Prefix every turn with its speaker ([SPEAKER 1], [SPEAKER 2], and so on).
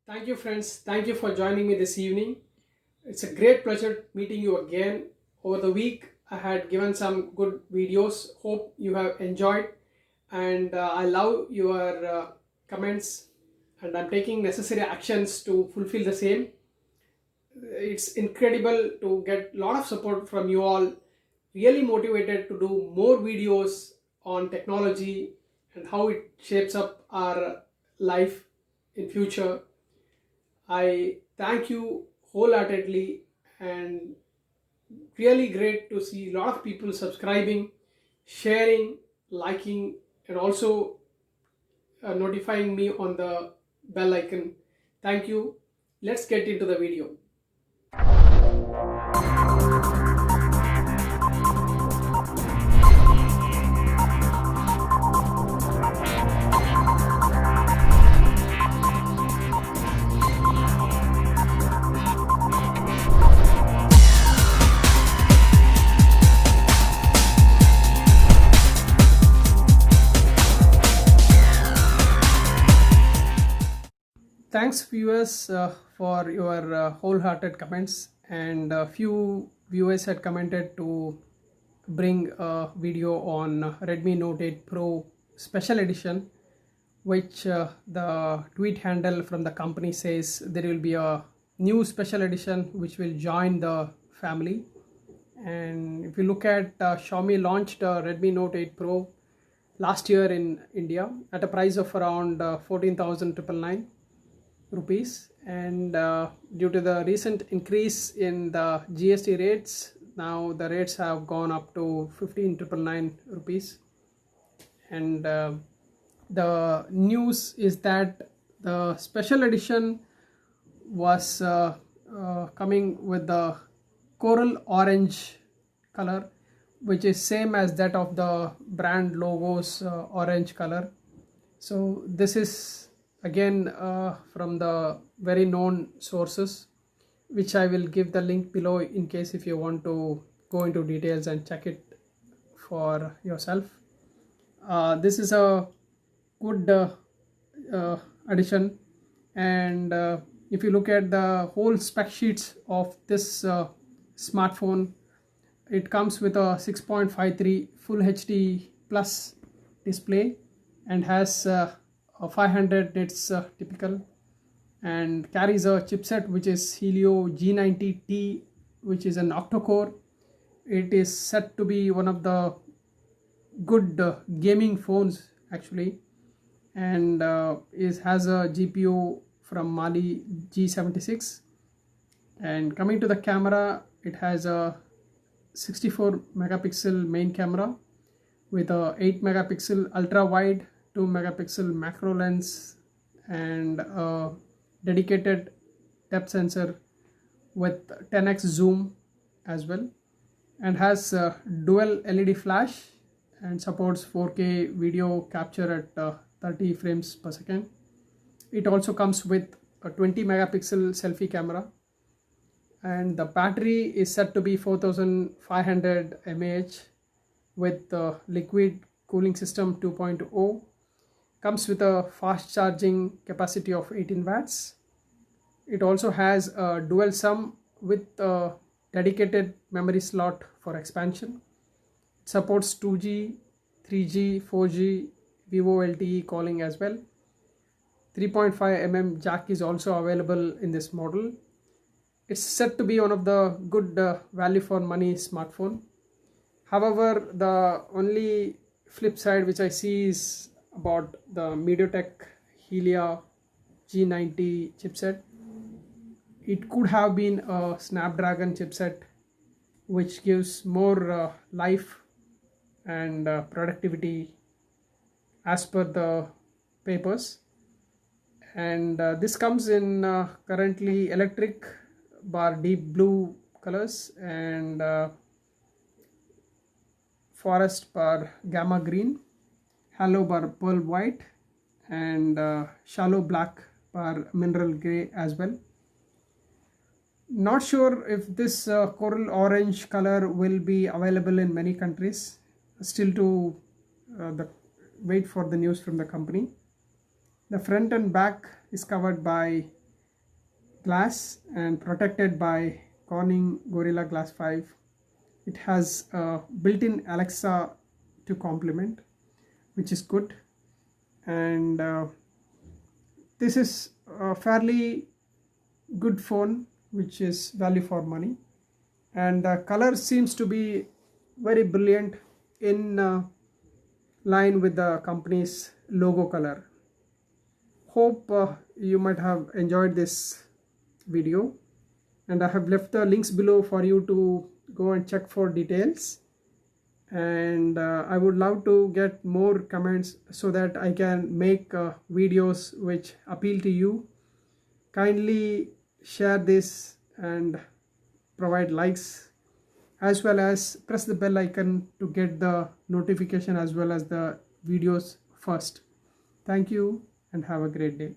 [SPEAKER 1] Thank you, friends. Thank you for joining me this evening. It's a great pleasure meeting you again. Over the week, I had given some good videos. Hope you have enjoyed, and I love your comments, and I'm taking necessary actions to fulfill the same. It's incredible to get a lot of support from you all. Really motivated to do more videos on technology and how it shapes up our life in future. I thank you wholeheartedly, and really great to see a lot of people subscribing, sharing, liking, and also notifying me on the bell icon. Thank you. Let's get into the video. Thanks, viewers, for your wholehearted comments. And a few viewers had commented to bring a video on Redmi Note 8 Pro Special Edition, which the tweet handle from the company says there will be a new special edition which will join the family. And if you look at Xiaomi launched Redmi Note 8 Pro last year in India at a price of around 14,999 rupees, and due to the recent increase in the GST rates, now the rates have gone up to 15,999 rupees. And the news is that the special edition was coming with the coral orange color, which is same as that of the brand logo's orange color. So this is again from the very known sources, which I will give the link below in case if you want to go into details and check it for yourself. This is a good addition, and if you look at the whole spec sheets of this smartphone, it comes with a 6.53 full HD plus display and has a 500 nits typical, and carries a chipset which is Helio G90T, which is an octa-core. It is said to be one of the good gaming phones actually, and has a GPU from Mali G76. And coming to the camera, it has a 64 megapixel main camera with a 8 megapixel ultra wide, 2 megapixel macro lens, and a dedicated depth sensor with 10x zoom as well, and has a dual LED flash and supports 4K video capture at 30 frames per second. It also comes with a 20 megapixel selfie camera, and the battery is said to be 4500 mAh with liquid cooling system 2.0. Comes with a fast charging capacity of 18 watts. It also has a dual SIM with a dedicated memory slot for expansion. It supports 2G, 3G, 4G, Vivo LTE calling as well. 3.5 jack is also available in this model. It's said to be one of the good value for money smartphone. However, the only flip side which I see is about the MediaTek Helio G90 chipset. It could have been a Snapdragon chipset, which gives more life and productivity as per the papers. And this comes in currently electric bar deep blue colors, and forest bar gamma green, halo bar pearl white, and shallow black bar mineral gray as well. Not sure if this coral orange color will be available in many countries. Still to wait for the news from the company. The front and back is covered by glass and protected by Corning Gorilla Glass 5. It has a built-in Alexa to complement, which is good. And this is a fairly good phone, which is value for money. And the color seems to be very brilliant, in line with the company's logo color. Hope you might have enjoyed this video, and I have left the links below for you to go and check for details. And I would love to get more comments so that I can make videos which appeal to you. Kindly share this and provide likes, as well as press the bell icon to get the notification as well as the videos first. Thank you and have a great day.